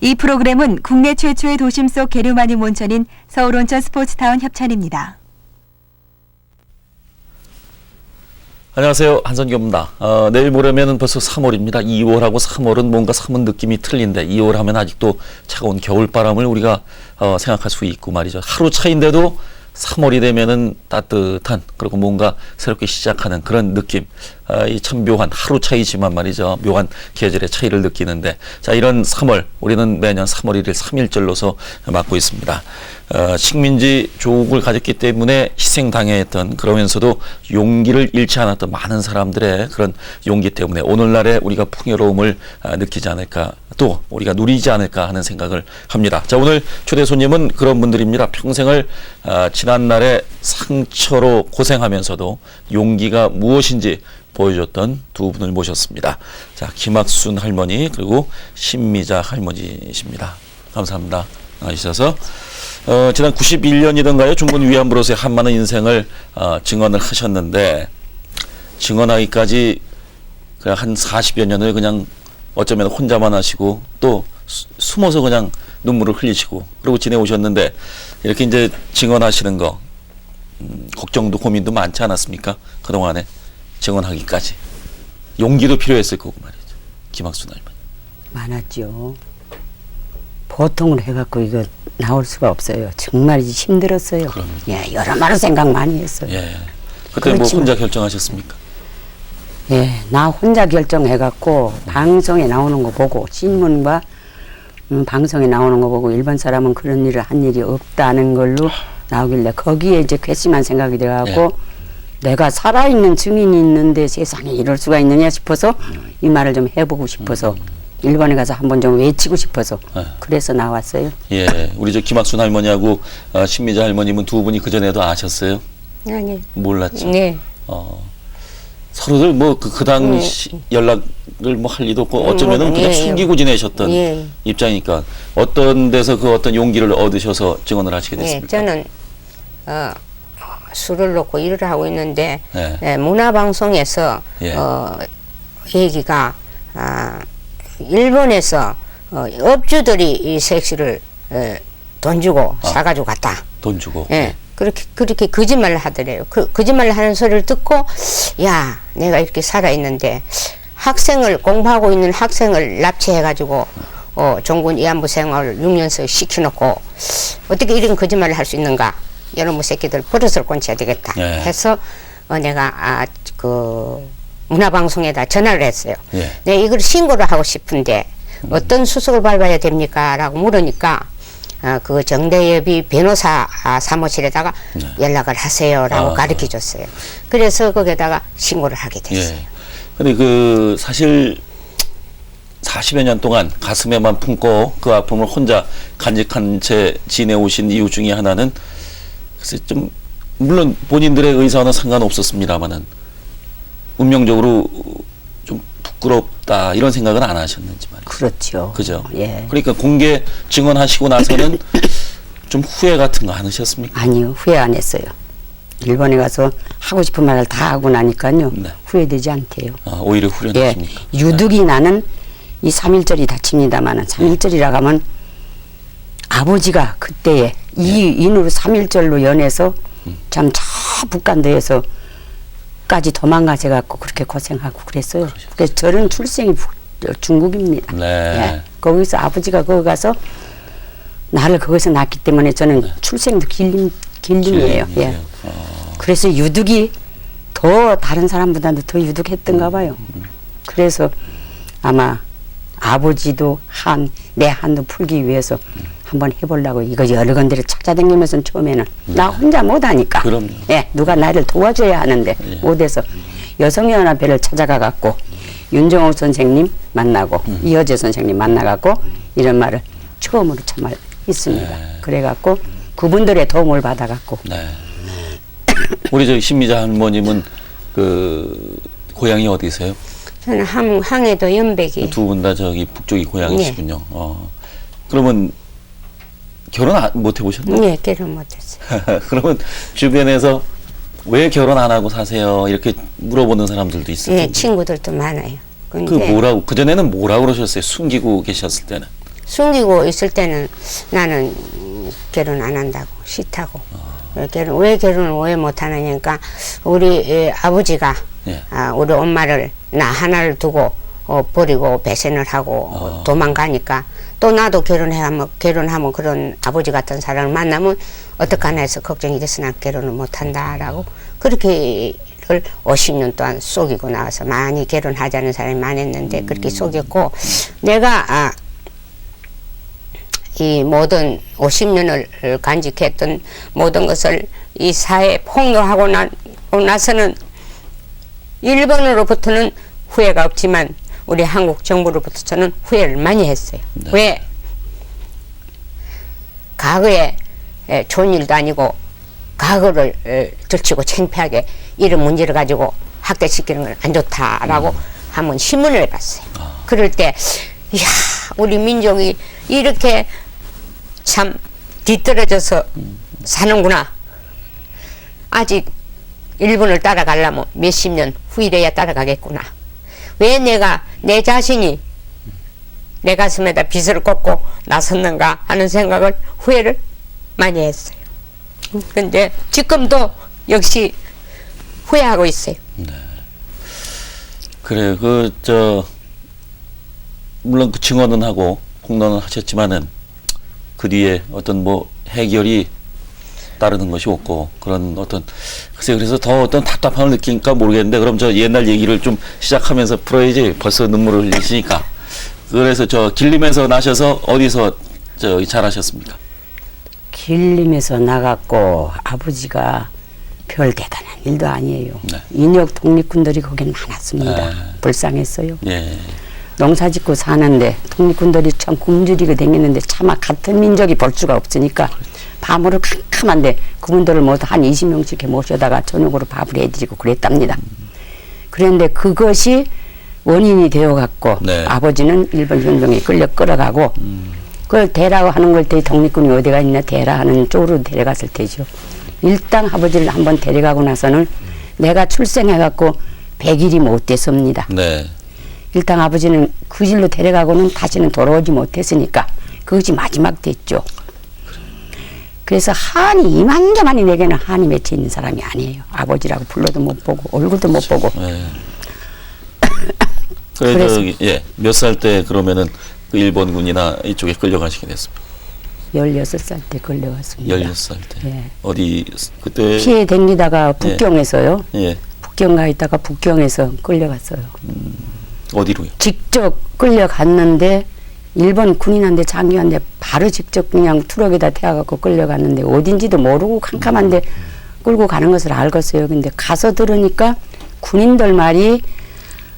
이 프로그램은 국내 최초의 도심 속 게르마늄 온천인 서울온천 스포츠타운 협찬입니다. 안녕하세요. 한선교입니다. 내일 모레면은 벌써 3월입니다. 2월하고 3월은 뭔가 3월 느낌이 틀린데 2월 하면 아직도 차가운 겨울바람을 우리가 생각할 수 있고 말이죠. 하루 차인데도 3월이 되면은 따뜻한, 그리고 뭔가 새롭게 시작하는 그런 느낌. 이 참 묘한 하루 차이지만 말이죠. 묘한 계절의 차이를 느끼는데, 자, 이런 3월, 우리는 매년 3월 1일 3.1절로서 맞고 있습니다. 식민지 조국을 가졌기 때문에 희생당했던, 그러면서도 용기를 잃지 않았던 많은 사람들의 그런 용기 때문에 오늘날의 우리가 풍요로움을 느끼지 않을까, 또 우리가 누리지 않을까 하는 생각을 합니다. 자, 오늘 초대 손님은 그런 분들입니다. 평생을 지난날의 상처로 고생하면서도 용기가 무엇인지 보여줬던 두 분을 모셨습니다. 자, 김학순 할머니 그리고 신미자 할머니십니다. 감사합니다. 나와주셔서 지난 91년이던가요? 중군 위안부로서의 한많은 인생을 증언을 하셨는데, 증언하기까지 그냥 한 40여 년을 그냥 어쩌면 혼자만 하시고 또 숨어서 그냥 눈물을 흘리시고 그러고 지내오셨는데, 이렇게 이제 증언하시는 거 걱정도 고민도 많지 않았습니까? 그동안에 증언하기까지 용기도 필요했을 거고 말이죠. 김학순 할머니. 많았죠. 보통을 해갖고 이거 나올 수가 없어요. 정말 힘들었어요. 그럼요. 예, 여러 마리 생각 많이 했어요. 예. 그때 뭐 혼자 결정하셨습니까? 예, 나 혼자 결정해갖고 방송에 나오는 거 보고, 신문과 방송에 나오는 거 보고 일반 사람은 그런 일을 한 일이 없다는 걸로 나오길래 거기에 이제 괘씸한 생각이 돼갖고 내가 살아있는 증인이 있는데 세상에 이럴 수가 있느냐 싶어서 이 말을 좀 해보고 싶어서 일본에 가서 한번 좀 외치고 싶어서 그래서 나왔어요. 예, 우리 저 김학순 할머니하고 신미자 할머님은 두 분이 그 전에도 아셨어요? 아니. 몰랐죠. 네. 서로들 뭐 그 당시 연락을 뭐 할 리도 없고 어쩌면은 그냥 숨기고 지내셨던 입장이니까, 어떤 데서 그 어떤 용기를 얻으셔서 증언을 하시게 됐습니까? 저는 술을 놓고 일을 하고 있는데 문화방송에서 얘기가 일본에서 업주들이 이 색시를 돈 주고 사가지고 갔다. 돈 주고. 예. 그렇게 거짓말을 하더래요. 거짓말을 하는 소리를 듣고, 야, 내가 이렇게 살아있는데 공부하고 있는 학생을 납치해가지고 종군 위안부 생활을 6년씩 시켜놓고 어떻게 이런 거짓말을 할 수 있는가? 여러분 새끼들 버릇을 꼰쳐야 되겠다 해서 내가 그 문화방송에다 전화를 했어요. 내가 이걸 신고를 하고 싶은데 어떤 수속을 밟아야 됩니까? 라고 물으니까 그 정대협이 변호사 사무실에다가 연락을 하세요 라고 가르쳐 줬어요. 그래서 거기에다가 신고를 하게 됐어요. 근데 그 사실 40여 년 동안 가슴에만 품고 그 아픔을 혼자 간직한 채 지내오신 이유 중에 하나는, 글쎄 좀 물론 본인들의 의사와는 상관없었습니다만은 운명적으로 좀 부끄럽다 이런 생각은 안 하셨는지 말이죠. 그렇죠. 그죠? 예. 그러니까 공개 증언하시고 나서는 좀 후회 같은 거 안 하셨습니까? 아니요, 후회 안 했어요. 일본에 가서 하고 싶은 말을 다 하고 나니까요. 후회되지 않대요. 오히려 후련하십니까? 유득이 나는 이 3.1절이 다칩니다만은 3.1절이라고 하면 아버지가 그때에 인으로 3.1절로 연해서 참 저 북간도에서 까지 도망가셔갖고 그렇게 고생하고 그랬어요. 그래서 저는 출생이 중국입니다. 예. 거기서 아버지가 거기 가서 나를 거기서 낳기 때문에 저는 출생도 길림이에요. 예. 그래서 유득이 더 다른 사람보다도 더 유득했던가 봐요. 그래서 아마 아버지도 내 한도 풀기 위해서 한번 해보려고 이거 여러 군데를 찾아다니면서 처음에는 나 혼자 못하니까 누가 나를 도와줘야 하는데 못해서 여성연합회를 찾아가갖고 윤정옥 선생님 만나고 이어재 선생님 만나갖고 이런 말을 처음으로 참 있습니다. 그래갖고 그분들의 도움을 받아갖고 우리 저 신미자 할머님은 그 고향이 어디세요? 저는 항해도 연백이. 두 분 다 저기 북쪽이 고향이시군요. 그러면 결혼 못 해보셨나요? 네, 결혼 못했어요. 그러면 주변에서 왜 결혼 안 하고 사세요? 이렇게 물어보는 사람들도 있어요. 네, 친구들도 많아요. 그 뭐라고, 그전에는 뭐라고 그러셨어요? 숨기고 계셨을 때는? 숨기고 있을 때는 나는 결혼 안 한다고, 싫다고. 왜 결혼을 왜 못 하느냐니까 우리 아버지가 예. 우리 엄마를 나 하나를 두고 버리고 배신을 하고 도망가니까 또 나도 결혼하면 그런 아버지 같은 사람을 만나면 어떡하나 해서 걱정이 돼서 난 결혼을 못 한다라고 그렇게 50년 동안 속이고 나와서 많이 결혼하자는 사람이 많았는데 그렇게 속였고 내가 이 모든 50년을 간직했던 모든 것을 이 사회에 폭로하고 나서는 일본으로부터는 후회가 없지만 우리 한국 정부로부터는 후회를 많이 했어요. 네. 왜? 과거에 좋은 일도 아니고 과거를 들치고 창피하게 이런 문제를 가지고 학대시키는 건 안 좋다라고 한번 신문을 봤어요. 그럴 때 이야 우리 민족이 이렇게 참 뒤떨어져서 사는구나. 아직 일본을 따라가려면 몇십 년 후이래야 따라가겠구나. 왜 내가 내 자신이 내 가슴에다 빗을 꽂고 나섰는가 하는 생각을 후회를 많이 했어요. 근데 지금도 역시 후회하고 있어요. 그래 물론 그 증언은 하고 폭로는 하셨지만은 그 뒤에 어떤 뭐 해결이 따르는 것이 없고 그런 어떤 글쎄 그래서 더 어떤 답답함을 느끼니까 모르겠는데 그럼 저 옛날 얘기를 좀 시작하면서 풀어야지 벌써 눈물을 흘리시니까 그래서 저 길림에서 나셔서 어디서 자라셨습니까? 길림에서 나갔고 아버지가 별 대단한 일도 아니에요. 네. 인역 독립군들이 거긴 많았습니다. 네. 불쌍했어요. 예. 농사 짓고 사는데 독립군들이 참 굶주리게 댕겼는데 차마 같은 민족이 볼 수가 없으니까 밤으로 캄캄한데 그분들을 모두 한 20명씩 이렇게 모셔다가 저녁으로 밥을 해드리고 그랬답니다. 그런데 그것이 원인이 되어갖고 네. 아버지는 일본 혁명에 끌어가고 그걸 대라고 하는 걸 때 독립군이 어디가 있냐 대라 하는 쪽으로 데려갔을 테죠. 일단 아버지를 한번 데려가고 나서는 내가 출생해갖고 100일이 못 됐습니다. 네. 일단 아버지는 그 길로 데려가고는 다시는 돌아오지 못했으니까 그것이 마지막 됐죠. 그래서 한이 이만저만이 내게는 한이 맺혀 있는 사람이 아니에요. 아버지라고 불러도 못 보고 얼굴도 못 보고. 네. 그래서 몇 살 때 그러면은 그 일본군이나 이쪽에 끌려가시게 됐습니다. 16살 때 걸려갔습니다. 16살 때. 예. 어디 그때 피해 댕기다가 북경에서요. 예. 북경 가 있다가 북경에서 끌려갔어요. 어디로요? 직접 끌려갔는데 일본 군인한테 장교한테 바로 직접 그냥 트럭에다 태워갖고 끌려갔는데 어딘지도 모르고 캄캄한데 끌고 가는 것을 알겠어요. 근데 가서 들으니까 군인들 말이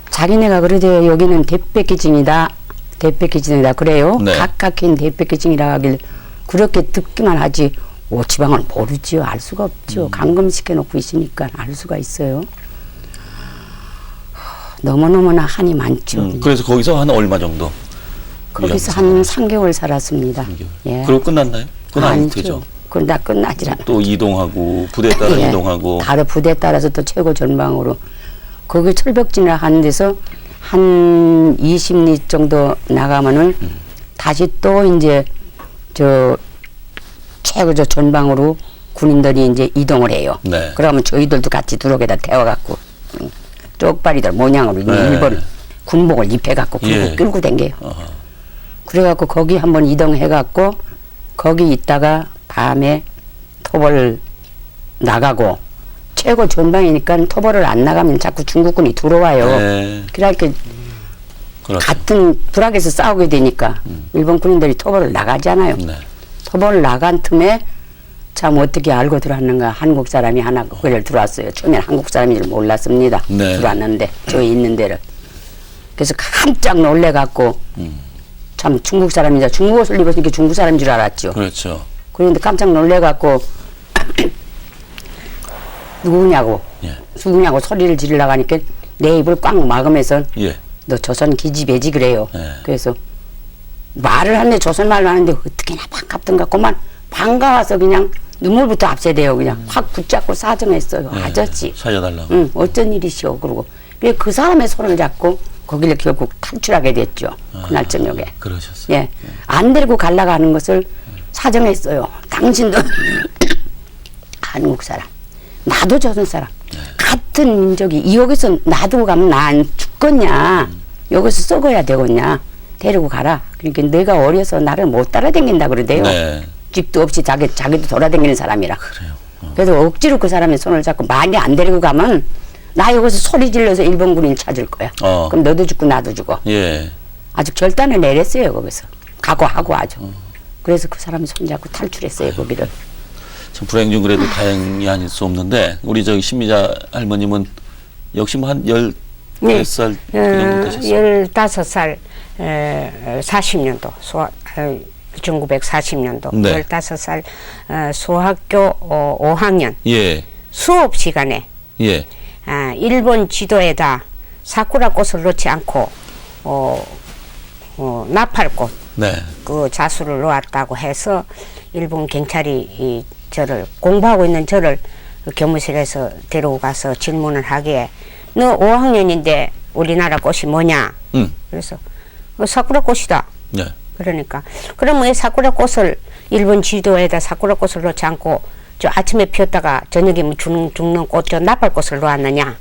자기네가 그러대요. 여기는 대패기증이다. 대패기증이다. 그래요. 네. 각각인 대패기증이라 하길 그렇게 듣기만 하지 오지방을 모르지요. 알 수가 없죠. 감금시켜놓고 있으니까 알 수가 있어요. 너무너무나 한이 많죠. 그래서 거기서 한 얼마 정도? 거기서 한 3개월 살았습니다. 예. 그리고 끝났나요? 그건 아니죠. 아니죠. 그건 다 끝나질 않아요. 또 이동하고 부대에 따라 예. 이동하고. 다른 부대에 따라서 또 최고 전방으로 거기 철벽진을 하는 데서 한 20리 정도 나가면은 다시 또 이제 저 최고 저 전방으로 군인들이 이제 이동을 해요. 네. 그러면 저희들도 같이 두럭에다 태워갖고 쪽발이들 모양으로 네. 일본 군복을 입혀갖고 예. 끌고 댕겨요. 어허. 그래갖고 거기 한번 이동해갖고 거기 있다가 밤에 토벌 나가고 최고 전방이니까 토벌을 안 나가면 자꾸 중국군이 들어와요. 네. 그러니까 그렇죠. 같은 불악에서 싸우게 되니까 일본 군인들이 토벌을 나가잖아요. 네. 토벌을 나간 틈에 참 어떻게 알고 들어왔는가 한국 사람이 하나 거기를 들어왔어요. 처음엔 한국 사람인 줄 몰랐습니다. 네. 들어왔는데 저기 있는 데를. 그래서 깜짝 놀래갖고 참 중국 사람이자 중국 옷을 입었으니까 중국 사람인 줄 알았죠. 그렇죠. 그런데 깜짝 놀래갖고 누구냐고 예. 누구냐고 소리를 지르려고 하니까 내 입을 꽉 막으면서 예. 너 조선 기집애지 그래요. 예. 그래서 말을 하는데 조선 말로 하는데 어떻게나 반갑던가 그만 반가워서 그냥 눈물부터 앞세대요. 그냥 확 붙잡고 사정했어요. 예. 아저씨. 살려달라고. 응, 어쩐 일이시오. 그러고 그 사람의 손을 잡고 거기를 결국 탈출하게 됐죠. 그날 저녁에. 그러셨어요. 예, 안 데리고 가려고 하는 것을 사정했어요. 당신도 한국 사람, 나도 조선 사람, 같은 민족이 여기서 놔두고 가면 나 안 죽겠냐? 여기서 썩어야 되겠냐? 데리고 가라. 그러니까 내가 어려서 나를 못 따라다닌다 그러대요. 네. 집도 없이 자기도 돌아다니는 사람이라. 그래요. 그래서 억지로 그 사람의 손을 잡고 많이 안 데리고 가면 나 여기서 소리 질러서 일본 군인 찾을 거야. 그럼 너도 죽고 나도 죽어. 예. 아주 결단을 내렸어요 거기서. 각오하고 아주. 그래서 그 사람이 손잡고 탈출했어요 거기를. 참 불행 중 그래도 다행이 아닐 수 없는데 우리 저기 신미자 할머님은 역시 뭐 한 10살 그 정도 되셨어요. 15살 40년도 1940년도 네. 15살 소학교 5학년 예. 수업 시간에 예. 일본 지도에다 사쿠라 꽃을 넣지 않고 나팔꽃 네. 그 자수를 놓았다고 해서 일본 경찰이 저를 공부하고 있는 저를 교무실에서 데리고 가서 질문을 하기에 너 5학년인데 우리나라 꽃이 뭐냐? 그래서 사쿠라 꽃이다. 네. 그러니까 그럼 왜 사쿠라 꽃을 일본 지도에다 사쿠라 꽃을 넣지 않고 저 아침에 피었다가 저녁에 뭐 죽는 꽃 저 나팔꽃을 놓았느냐?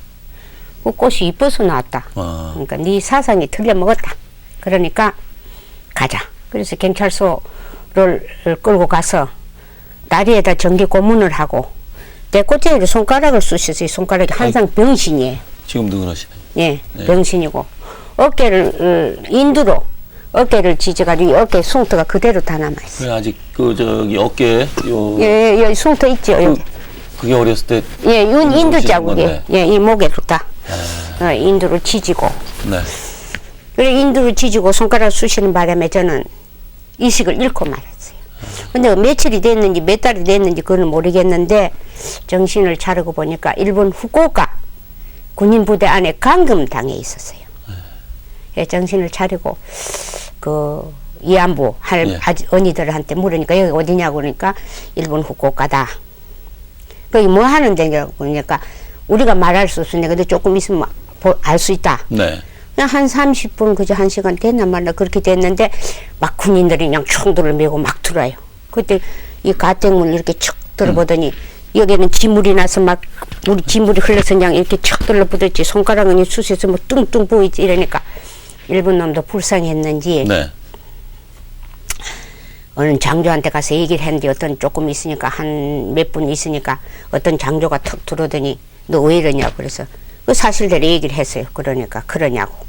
그 꽃이 이뻐서 나왔다. 그러니까 네 사상이 틀려 먹었다. 그러니까 가자. 그래서 경찰서를 끌고 가서 다리에다 전기 고문을 하고 내 꼬챙이로 손가락을 쑤셔서 이 손가락이 항상 병신이에요. 지금도 그러시네. 예, 병신이고 어깨를 인두로 어깨를 찢어가지고 어깨 숭터가 그대로 다 남아있어요. 그 아직 그 저기 어깨에 요 예, 여기 숭터 있죠. 여기. 그게 어렸을 때 예, 윤 인두 씌신 자국이 건데. 예, 이 목에로 다 인두를 찢고 네. 그래 인두를 찢고 손가락 쑤시는 바람에 저는 의식을 잃고 말았어요. 근데 며칠이 됐는지 몇 달이 됐는지 그건 모르겠는데 정신을 차리고 보니까 일본 후쿠오카 군인부대 안에 감금당해 있었어요. 예, 정신을 차리고 그 이안부 예. 언니들한테 물으니까 여기 어디냐고 그러니까 일본 후쿠오카다. 거기 뭐 하는 데냐고 그러니까 우리가 말할 수 없으니까 근데 조금 있으면 알 수 있다. 네. 그냥 한 30분 그저 1시간 됐나 말나 그렇게 됐는데 막 군인들이 그냥 총들을 메고 막 들어와요. 그때 이 가택문을 이렇게 척 들어보더니 여기는 지물이 나서 막 우리 지물이 흘러서 그냥 이렇게 척 들러붙었지 손가락은 쑤셔서 뭐 뚱뚱 보이지 이러니까 일본 놈도 불쌍했는지 네. 어느 장조한테 가서 얘기를 했는데 어떤 조금 있으니까 한 몇 분 있으니까 어떤 장조가 턱 들어오더니 너 왜 이러냐고 그래서 그 사실대로 얘기를 했어요. 그러니까 그러냐고.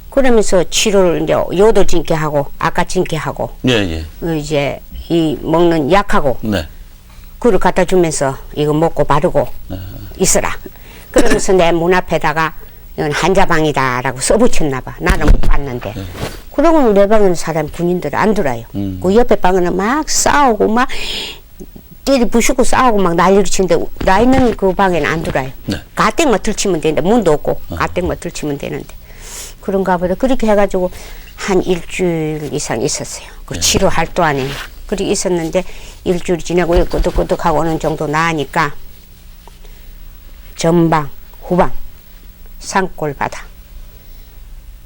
그러면서 치료를 이제 요도 진게 하고 아까 진게 하고 예, 예. 이제 이 먹는 약하고 네. 그걸 갖다 주면서 이거 먹고 바르고 있어라. 그러면서 내 문 앞에다가 이건 한자방이다라고 써붙였나 봐. 나는 못 봤는데. 그러고 내 방에는 사람 군인들 안 들어요. 그 옆에 방에는 막 싸우고 막 때리 부수고 싸우고 막 난리를 치는데 나 있는 그 방에는 안 들어요. 네. 가뜩만 들치면 되는데 문도 없고 가뜩만 들치면 되는데 그런가 보다. 그렇게 해가지고 한 일주일 이상 있었어요. 그 치료할 동안에. 그렇게 있었는데 일주일 지나고 끄덕끄덕하고 어느 정도 나으니까 전방, 후방, 산골 바다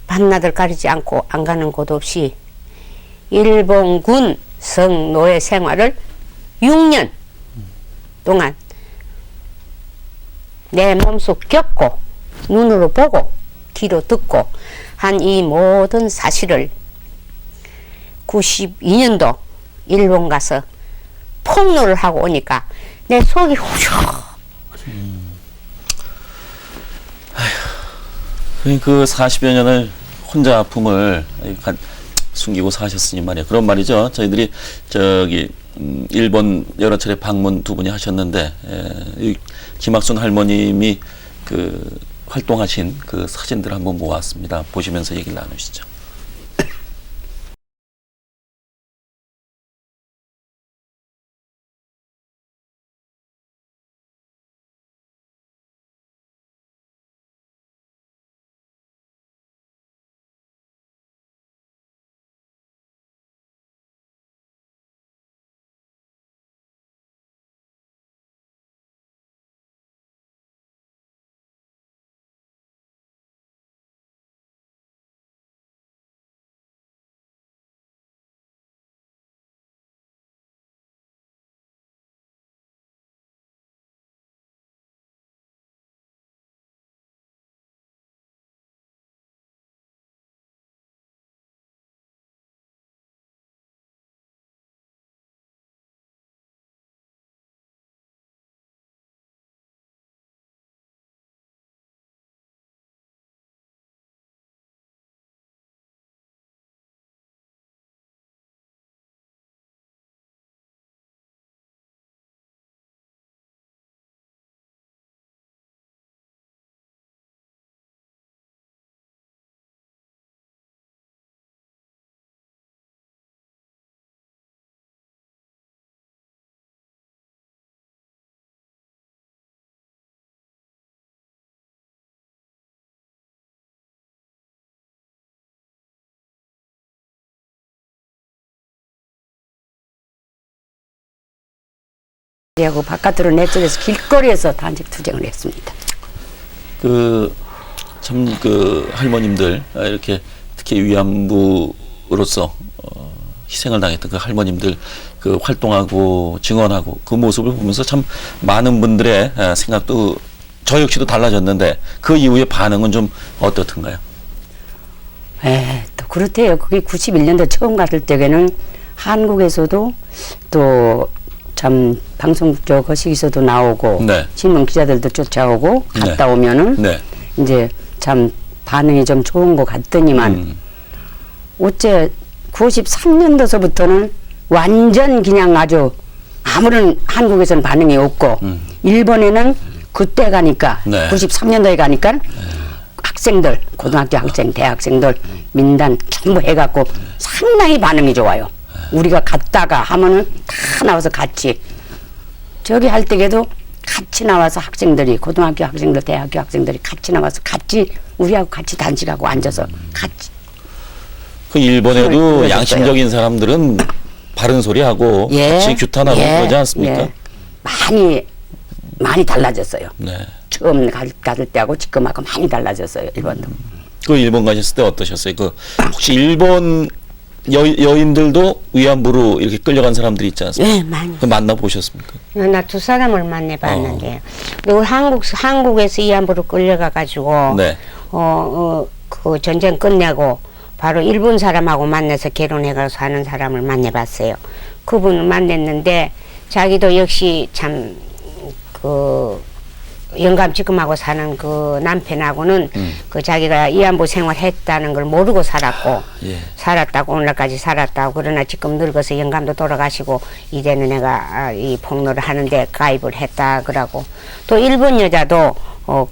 밤낮을 가리지 않고 안 가는 곳 없이 일본군 성노예 생활을 6년 동안 내 몸속 겪고 눈으로 보고 귀로 듣고 한 이 모든 사실을 92년도 일본 가서 폭로를 하고 오니까 내 속이 후적. 그 40여 년을 혼자 아픔을 숨기고 사셨으니 말이에요. 그런 말이죠. 저희들이 저기 일본 여러 차례 방문 두 분이 하셨는데 이 김학순 할머님이 그 활동하신 그 사진들 한번 모았습니다. 보시면서 얘기를 나누시죠. 하고 바깥으로 내쫓아서 길거리에서 단식 투쟁을 했습니다. 참 그 할머님들 이렇게 특히 위안부로서 희생을 당했던 그 할머님들 그 활동하고 증언하고 그 모습을 보면서 참 많은 분들의 생각도 저 역시도 달라졌는데 그 이후의 반응은 좀 어떻던가요? 또 그렇대요. 그게 91년도 처음 갔을 때에는 한국에서도 또 참 방송 저 거시기서도 나오고 네. 신문 기자들도 쫓아오고 갔다 네. 오면은 네. 이제 참 반응이 좀 좋은 것 같더니만 어째 93년도서부터는 완전 그냥 아주 아무런 한국에서는 반응이 없고 일본에는 그때 가니까 네. 93년도에 가니까 학생들 고등학교 학생 대학생들 민단 전부 해갖고 상당히 반응이 좋아요. 우리가 갔다가 하면은 다 나와서 같이 저기 할 때에도 같이 나와서 학생들이 고등학교 학생들 대학교 학생들이 같이 나와서 같이 우리하고 같이 단식하고 앉아서 같이 그 힘을 일본에도 보여줬어요. 양심적인 사람들은 바른 소리하고 같이 규탄하고 그러지 않습니까? 예. 많이 달라졌어요. 네. 처음 갔을 때하고 지금하고 많이 달라졌어요. 일본도. 그 일본 가셨을 때 어떠셨어요? 그 혹시 일본 여인들도 위안부로 이렇게 끌려간 사람들이 있지 않습니까? 네, 많이. 그 만나 보셨습니까? 나 두 사람을 만나봤는데, 우리 한국에서 위안부로 끌려가가지고, 네. 그 전쟁 끝내고, 바로 일본 사람하고 만나서 결혼해가서 사는 사람을 만나봤어요. 그분을 만났는데, 자기도 역시 참, 영감지금하고 사는 그 남편하고는 그 자기가 위안부 생활했다는 걸 모르고 살았고 예. 살았다고 오늘까지 살았다고 그러나 지금 늙어서 영감도 돌아가시고 이제는 내가 이 폭로를 하는데 가입을 했다 그러고 또 일본 여자도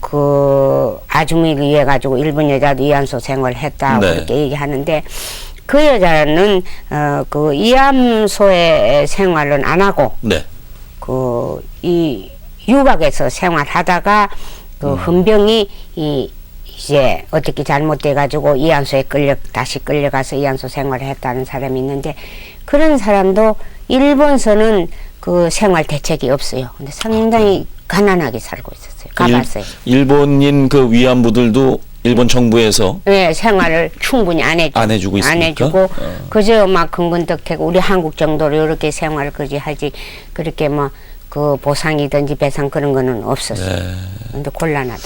그 아주미를 위해 가지고 일본 여자도 위안소 생활을 했다 네. 그렇게 얘기하는데 그 여자는 그 위안소의 생활은 안 하고 네. 이 유학에서 생활하다가 그 헌병이 이제 어떻게 잘못돼 가지고 위안소에 다시 끌려가서 위안소 생활을 했다는 사람이 있는데 그런 사람도 일본서는 그 생활 대책이 없어요. 근데 상당히 가난하게 살고 있었어요. 가봤어요. 일본인 그 위안부들도 일본 정부에서 네, 생활을 충분히 안 해주고 있습니까? 안 해주고 그저 막 근근덕하고 우리 한국 정도로 이렇게 생활을 그지 하지 그렇게 뭐 그 보상이든지 배상 그런 거는 없었어요. 네. 근데 곤란하다.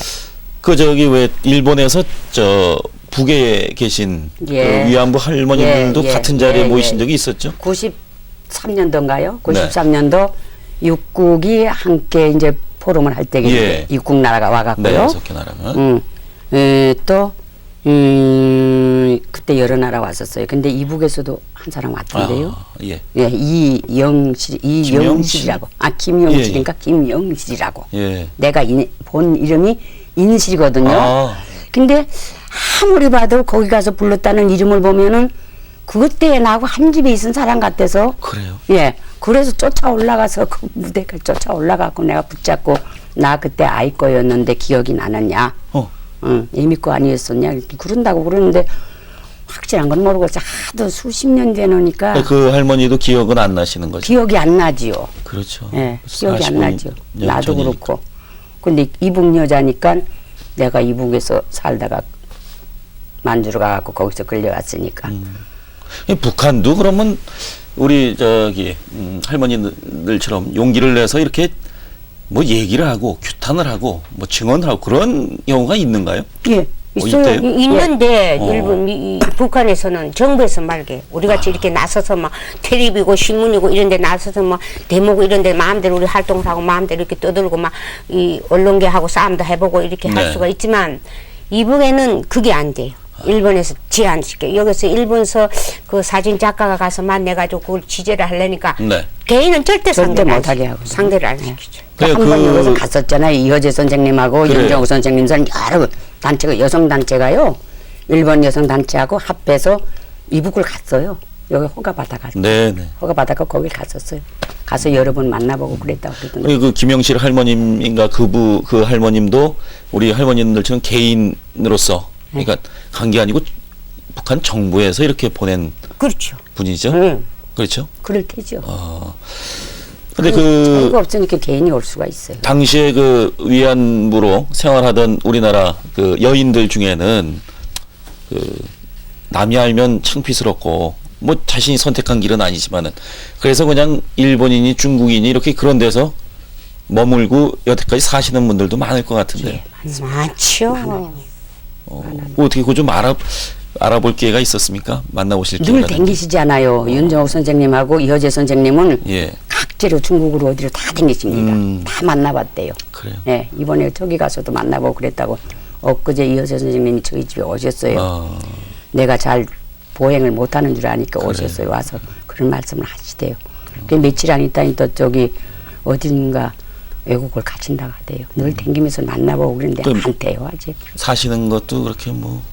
그 저기 왜 일본에서 저 북에 계신 예. 그 위안부 할머님들도 예, 예, 같은 자리에 예, 모이신 예. 적이 있었죠? 93년도인가요? 93년도 육국이 함께 이제 포럼을 할 때에 예. 육국 나라가 와갖고요. 네, 6개 나라가. 또 그때 여러 나라 왔었어요. 근데 이북에서도 한 사람 왔던데요. 예. 예, 이영실이라고. 김영실인가? 김영실이라고. 예. 내가 본 이름이 인실이거든요. 아. 근데 아무리 봐도 거기 가서 불렀다는 이름을 보면은 그때 나하고 한 집에 있은 사람 같아서. 그래요? 예. 그래서 쫓아 올라가서 그 무대를 쫓아 올라가고 내가 붙잡고 나 그때 아이 거였는데 기억이 나느냐. 응, 애미거 아니었었냐. 이렇게 그런다고 그러는데 확실한 건 모르고 하도 수십 년 되니까 그 할머니도 기억은 안 나시는 거죠? 기억이 안 나지요. 그렇죠. 예, 기억이 안 45 나죠. 년 나도 전이니까. 그렇고. 근데 이북 여자니까 내가 이북에서 살다가 만주로 가갖고 거기서 끌려왔으니까. 북한도 그러면 우리 저기 할머니들처럼 용기를 내서 이렇게 뭐 얘기를 하고 규탄을 하고 뭐 증언을 하고 그런 경우가 있는가요? 예, 있어요. 있대요? 있는데 예. 일본 북한에서는 정부에서 말게 우리 같이 이렇게 나서서 막 텔레비고 신문이고 이런데 나서서 막 데모고 이런데 마음대로 우리 활동을 하고 마음대로 이렇게 떠들고 막 이 언론계하고 싸움도 해보고 이렇게 할 네. 수가 있지만 이북에는 그게 안 돼요. 일본에서 제한시켜 여기서 일본서 그 사진 작가가 가서 만나가지고 그걸 취재를 하려니까 네. 개인은 절대 절대 상대를 안 못하게 시켜. 하고. 상대를 안 시키죠. 그래, 한번 여기서 갔었잖아요. 이효재 선생님하고 그래요. 윤정우 선생님 선 여러 단체가 여성 단체가요. 일본 여성 단체하고 합해서 이북을 갔어요. 여기 허가받아 갔어요. 네네. 허가받아가 거기 갔었어요. 가서 여러 번 만나보고 그랬다고 그러던데. 그 김영실 할머님인가 그 할머님도 우리 할머님들처럼 개인으로서 그러니까 간 게 아니고 북한 정부에서 이렇게 보낸 그렇죠. 분이죠. 응. 그렇죠. 그럴 테죠. 근데 자유가 없으니까 개인이 올 수가 있어요. 당시에 그 위안부로 생활하던 우리나라 그 여인들 중에는 그 남이 알면 창피스럽고 뭐 자신이 선택한 길은 아니지만은 그래서 그냥 일본인이 중국인이 이렇게 그런 데서 머물고 여태까지 사시는 분들도 많을 것 같은데. 많죠. 어떻게 그거 좀 알아볼 기회가 있었습니까? 만나보실 기회가. 늘 댕기시잖아요. 윤정옥 선생님하고 이효재 선생님은 예. 각지로 중국으로 어디로 다 댕기십니다. 다 만나봤대요. 그래요. 네, 이번에 저기 가서도 만나보고 그랬다고. 엊그제 이효재 선생님이 저희 집에 오셨어요. 내가 잘 보행을 못하는 줄 아니까 오셨어요. 와서 그런 말씀을 하시대요. 그 며칠 안 있다니 또 저기 어딘가 외국을 가신다고 하대요. 늘 댕기면서 만나보고 그랬는데 안 돼요 아직. 사시는 것도 그렇게 뭐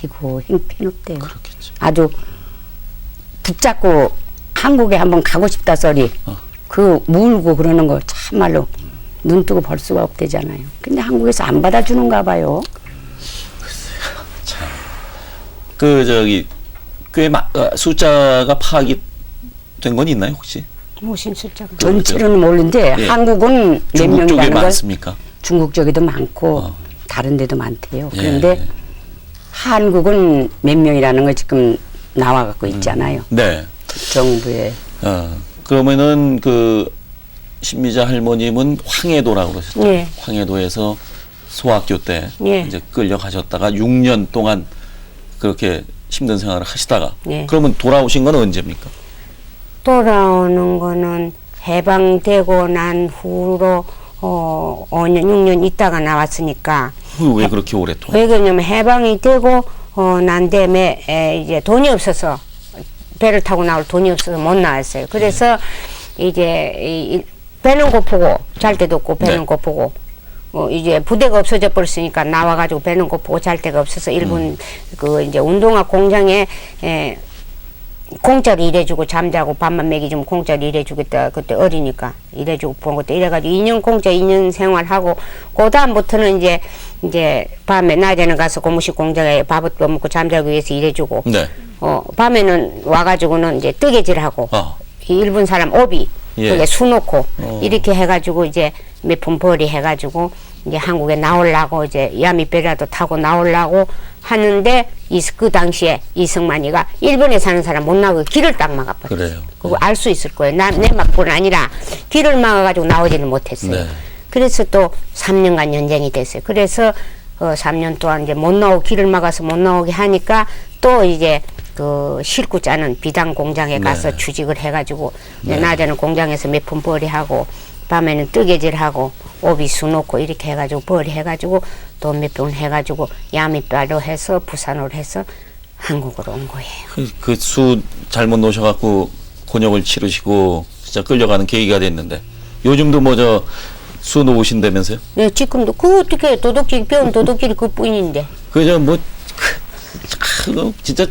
아이고 형편없대요. 그렇겠죠. 아주 붙잡고 한국에 한번 가고 싶다 소리. 그 물고 그러는 거 참말로 눈 뜨고 볼 수가 없대잖아요. 근데 한국에서 안 받아주는가 봐요. 그 저기 꽤 숫자가 파악이 된 건 있나요 혹시? 무슨 숫자가? 전체로는 모르는데 예. 한국은 몇 중국 쪽에 명이라는 걸 많습니까? 중국 쪽에도 많고 다른 데도 많대요. 예. 그런데 한국은 몇 명이라는 거 지금 나와 갖고 있잖아요. 네. 정부에. 그러면은 그 신미자 할머님은 황해도라고 그러셨죠. 예. 황해도에서 소학교 때 예. 이제 끌려가셨다가 6년 동안 그렇게 힘든 생활을 하시다가 예. 그러면 돌아오신 건 언제입니까? 돌아오는 거는 해방되고 난 후로 5년, 6년 있다가 나왔으니까. 왜 그렇게 오랫동안? 왜 그러냐면 해방이 되고 난 다음에 이제 돈이 없어서 배를 타고 나올 돈이 없어서 못 나왔어요. 그래서 이제 배는 고프고 잘 데도 없고 배는 네. 고프고 이제 부대가 없어져 버렸으니까 나와가지고 배는 고프고 잘 데가 없어서 일본 그 이제 운동화 공장에 공짜로 일해주고 잠자고 밥만 먹이주면 공짜로 일해주겠다. 그때 어리니까 일해주고 본 것도 이래가지고 2년 공짜 2년 생활하고 그 다음부터는 이제 밤에 낮에는 가서 고무식 공장에 밥을 먹고 잠자기 위해서 일해주고 네. 밤에는 와가지고는 이제 뜨개질하고 이 일본 사람 오비 예. 그게 수 놓고 이렇게 해가지고 이제 몇 푼 벌이 해가지고 이제 한국에 나오려고 이제 야미배라도 타고 나오려고 하는데 그 당시에 이승만이가 일본에 사는 사람 못 나오고 길을 딱 막아버렸어요. 그래요. 그거 알 수 있을 거예요. 내 막고는 아니라 길을 막아가지고 나오지는 못했어요. 네. 그래서 또 3년간 연쟁이 됐어요. 그래서 3년 동안 이제 못 나오고 길을 막아서 못 나오게 하니까 또 이제 그 실고 짜는 비단 공장에 가서 네. 취직을 해가지고 낮에는 공장에서 몇 푼 벌이하고 밤에는 뜨개질하고 오비 수 놓고 이렇게 해가지고 벌이 해가지고 돈 몇 푼 해가지고 야미뼈로 해서 부산으로 해서 한국으로 온 거예요. 그 수 잘못 놓으셔갖고 곤욕을 치르시고 진짜 끌려가는 계기가 됐는데 요즘도 뭐 저 수 놓으신다면서요? 네, 지금도 그 어떻게 도둑질 배운 도둑질이 그뿐인데. 그저 뭐 그거 진짜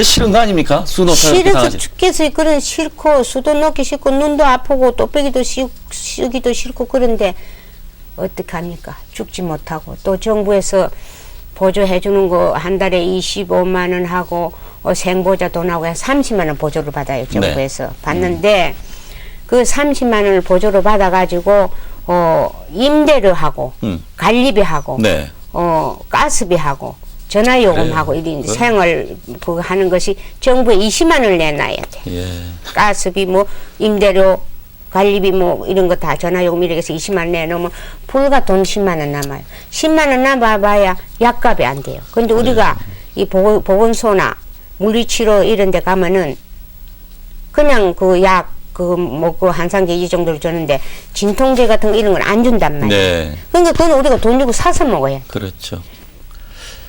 싫은 거 아닙니까? 수 놓다 이렇게 싫어서 당하시. 죽겠어요. 그런 싫고 수도 넣기 싫고 눈도 아프고 또 빼기도 쓰기도 싫고 그런데 어떡합니까? 죽지 못하고 또 정부에서 보조해 주는 거 한 달에 25만 원 하고 생보자 돈하고 한 30만 원 보조를 받아요. 정부에서 받는데 그 30만 원을 보조로 받아가지고 임대료 하고 관리비 하고 네. 가스비 하고 전화요금하고 이런 생활 그거 하는 것이 정부에 20만 원을 내놔야 돼. 예. 가스비 뭐 임대료 관리비 뭐 이런 거 다 전화요금 이렇게 해서 20만 원 내놓으면 불과 돈 10만 원 남아요. 10만 원 남아봐야 약값이 안 돼요. 근데 우리가 이 보건소나 물리치료 이런 데 가면은 그냥 그 약 그 한상제 이 정도로 주는데 진통제 같은 거 이런 건 안 준단 말이에요. 네. 그러니까 그건 우리가 돈 주고 사서 먹어야 돼. 그렇죠.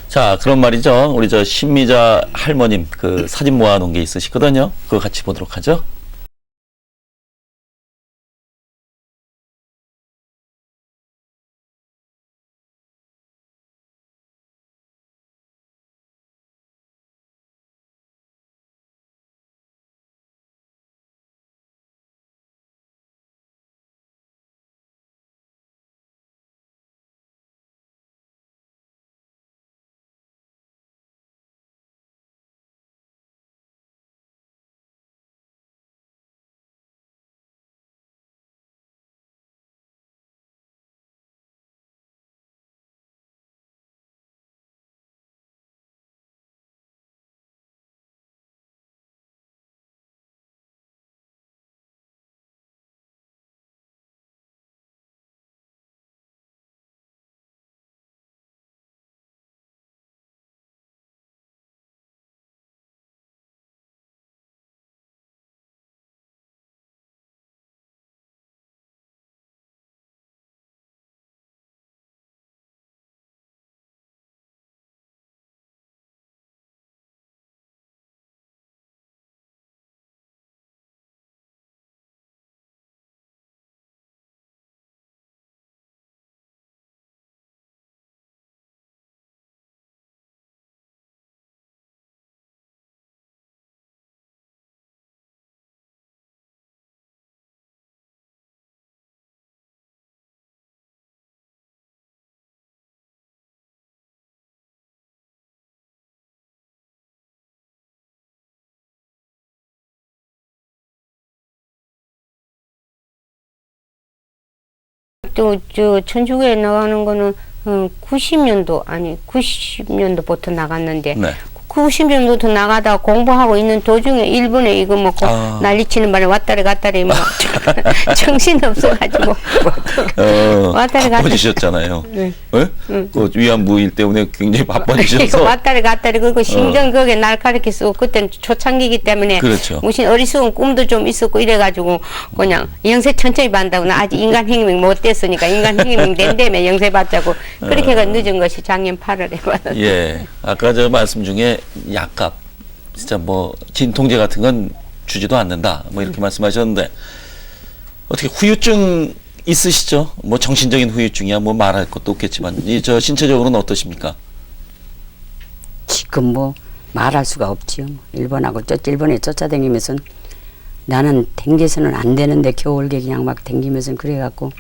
자, 그런 말이죠. 우리 저 신미자 할머님 그 사진 모아놓은 게 있으시거든요. 그거 같이 보도록 하죠. 또 저 천주교에 나가는 거는 90년도부터 나갔는데 네. 90년부터 나가다가 공부하고 있는 도중에 일본에 이거 뭐 난리치는 바람에 왔다리 갔다리 뭐 정신 없어가지고 왔다리 갔다리 바빠지셨잖아요. 네. 네? 그 위안부 일 때문에 굉장히 이거 바빠지셔서 왔다리 갔다리 그리고 심정 거기에 날카롭게 쓰고 그때는 초창기이기 때문에 그렇죠. 무슨 어리석은 꿈도 좀 있었고 이래가지고 그냥 영세 천천히 받는다고 나 아직 인간 행위명 못 됐으니까 인간 행위명 된다며 영세 받자고 그렇게 해가 늦은 것이 작년 8월에 받았어요. 예, 아까 저 말씀 중에 약값 진짜 뭐 진통제 같은 건 주지도 않는다 뭐 이렇게 말씀하셨는데 어떻게 후유증 있으시죠? 뭐 정신적인 후유증이야 뭐 말할 것도 없겠지만 이 저 신체적으로는 어떠십니까? 지금 뭐 말할 수가 없지요. 일본에 쫓아다니면서 나는 댕겨서는 안 되는데 겨울에 그냥 막 댕기면서 그래갖고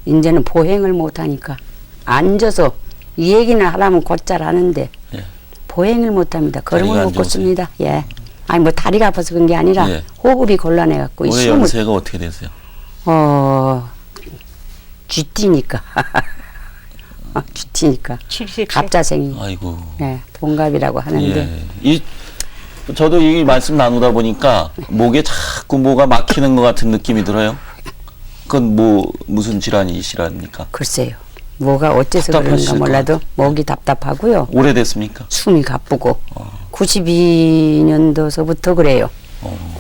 이제는 보행을 못 하니까 앉아서 이 얘기는 하려면 곧잘 하는데 예. 보행을 못 합니다. 걸음을 다리가 안 못 좋으세요? 걷습니다. 예. 아니 뭐 다리가 아파서 그런 게 아니라 예. 호흡이 곤란해갖고 올해 연세가 어떻게 되세요? 쥐띠니까 쥐띠니까 70세. 갑자생이 아이고. 예, 동갑이라고 하는데 예. 저도 이 말씀 나누다 보니까 목에 자꾸 뭐가 막히는 것 같은 느낌이 들어요. 그건 뭐 무슨 질환이시랍니까? 글쎄요. 뭐가 어째서 답답하실 그런가 것 몰라도 목이 답답하고요. 오래됐습니까? 숨이 가쁘고 92년도서부터 그래요.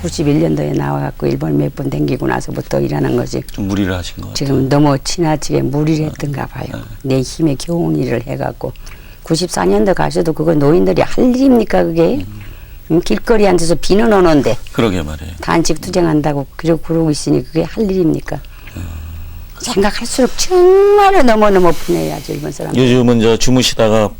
91년도에 나와갖고 일본 몇 번 댕기고 나서부터 일하는 거지. 좀 무리를 하신 것 같아요. 지금 너무 지나치게 무리를 했던가 봐요. 내 힘에 겨운 일을 해갖고 94년도 가셔도 그거 노인들이 할 일입니까 그게? 길거리 앉아서 비는 오는데 그러게 말이에요. 단식 투쟁한다고 그러고 있으니 그게 할 일입니까? 생각할수록 정말로 너무너무 분해야죠 일본 사람. 요즘은 저 주무시다가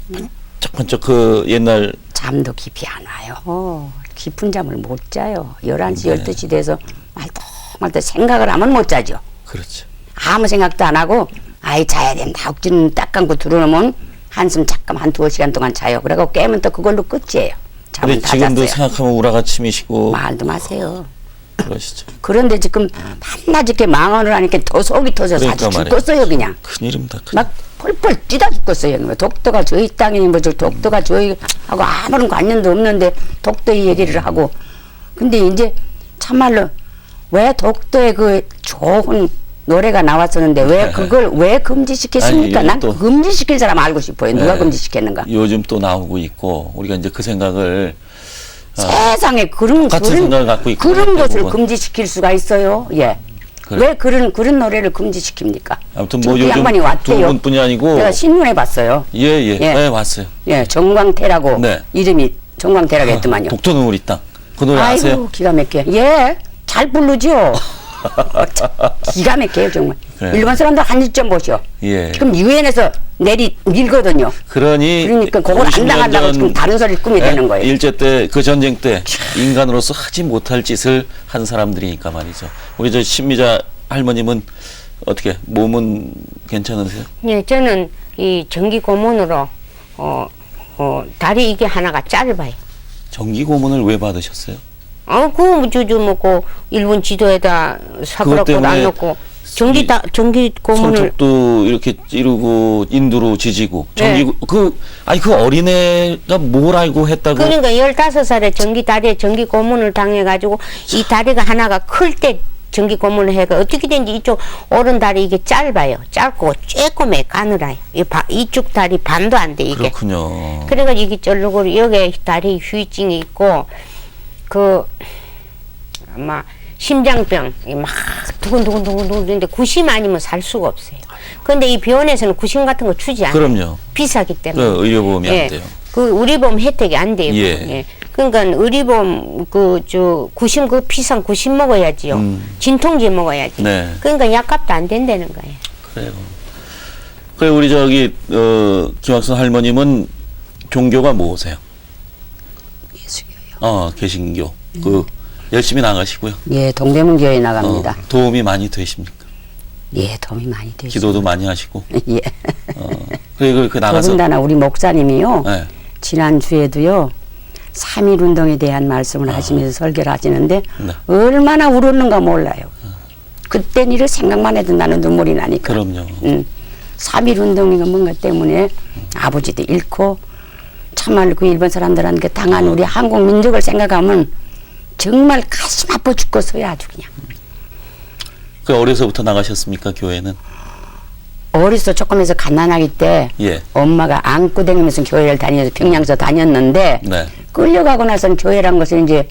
번쩍번쩍 그 옛날 잠도 깊이 안 와요. 깊은 잠을 못 자요. 11시, 네. 12시 돼서 말도 생각을 하면 못 자죠. 그렇죠. 아무 생각도 안 하고 아이 자야 된다. 억지는 딱 감고 들어놓으면 한숨 잠깐 한 2시간 동안 자요. 그리고 깨면 또 그걸로 끝이에요. 잠은 근데 다 지금도 잤어요. 생각하면 우라가침이시고 말도 마세요. 그러시죠. 그런데 지금 한낮이게 망언을 하니까 더 속이 터져서 그러니까 아주 말이에요. 죽겠어요 그냥. 큰일입니다. 큰일. 막 펄펄 뛰다 죽겠어요. 뭐 독도가 저희 땅이 뭐저 독도가 저희 하고 아무런 관련도 없는데 독도의 얘기를 하고 근데 이제 참말로 왜 독도에 그 좋은 노래가 나왔었는데 왜 그걸 왜 금지시켰습니까? 아니, 난 또- 금지시킬 사람 알고 싶어요. 누가 네. 금지시켰는가? 요즘 또 나오고 있고 우리가 이제 그 생각을 세상에 그런 같은 생각을 갖고 있고 그런 것을 대부분. 금지시킬 수가 있어요. 예. 그래. 왜 그런 노래를 금지시킵니까? 아무튼 지금 뭐 그 요즘 양반이 두 왔대요. 분뿐이 아니고 내가 신문에 봤어요. 예예 예. 네, 왔어요. 예, 정광태라고 네. 이름이 정광태라고 했더만요. 독도는 우리 땅. 그 노래 아이고 아세요? 기가 막혀. 예, 잘 부르죠. 기가 막혀요 정말. 그래요. 일본 사람들 한일 좀 보시오. 예. 지금 유엔에서 밀거든요. 그러니까 그걸 안 당하려고 지금 다른 소리를 꾸며대는 거예요. 일제 때 그 전쟁 때 인간으로서 하지 못할 짓을 한 사람들이니까 말이죠. 우리 저 신미자 할머님은 어떻게 몸은 괜찮으세요? 예, 저는 이 전기 고문으로 다리 이게 하나가 짧아요. 정기 고문을 왜 받으셨어요? 그 일본 지도에다 사그라고 때문에 안 넣고 전기 고문을 손톱도 이렇게 찌르고 인두로 지지고 네. 그 어린애가 뭘 알고 했다고? 그러니까 15살에 다리에 전기 고문을 당해가지고 이 다리가 하나가 클 때 전기 고문을 해가 어떻게 된지 이쪽 오른 다리 이게 짧아요. 짧고 쬐꼬매 가느라요. 이쪽 다리 반도 안 돼 이게. 그렇군요. 그래가지고 이게 쩔르고 여기에 다리 후유증이 있고 아마 심장병 막 두근두근두근두근데 구심 아니면 살 수가 없어요. 근데 이 병원에서는 구심 같은 거 주지 않아요. 그럼요. 비싸기 때문에. 의료보험이 안 돼요. 그 의료보험 혜택이 안 돼요. 예. 그러니까 의료보험 구심 비싼 구심 먹어야지요. 진통제 먹어야지. 네. 그러니까 약값도 안 된다는 거예요. 그래요. 그래 우리 김학순 할머님은 종교가 뭐세요? 예수교요. 개신교. 열심히 나가시고요. 예, 동대문교회 나갑니다. 도움이 많이 되십니까? 예, 도움이 많이 되죠. 기도도 많이 하시고. 예. 그 나가서. 더군다나 우리 목사님이요. 네. 지난주에도요. 3.1 운동에 대한 말씀을 하시면서 설교를 하시는데 네. 얼마나 울었는가 몰라요. 그때 일을 생각만 해도 나는 눈물이 나니까. 그럼요. 3.1 운동이가 뭔가 때문에 아버지도 잃고 참말로 그 일본 사람들한테 당한 우리 한국 민족을 생각하면 정말 가슴 아파 죽겠어요. 아주 그냥. 그 어려서부터 나가셨습니까 교회는? 어려서 조금해서 갓난아기 때 예. 엄마가 안고 다니면서 교회를 다녀서 평양서 다녔는데 네. 끌려가고 나서는 교회란 것을 이제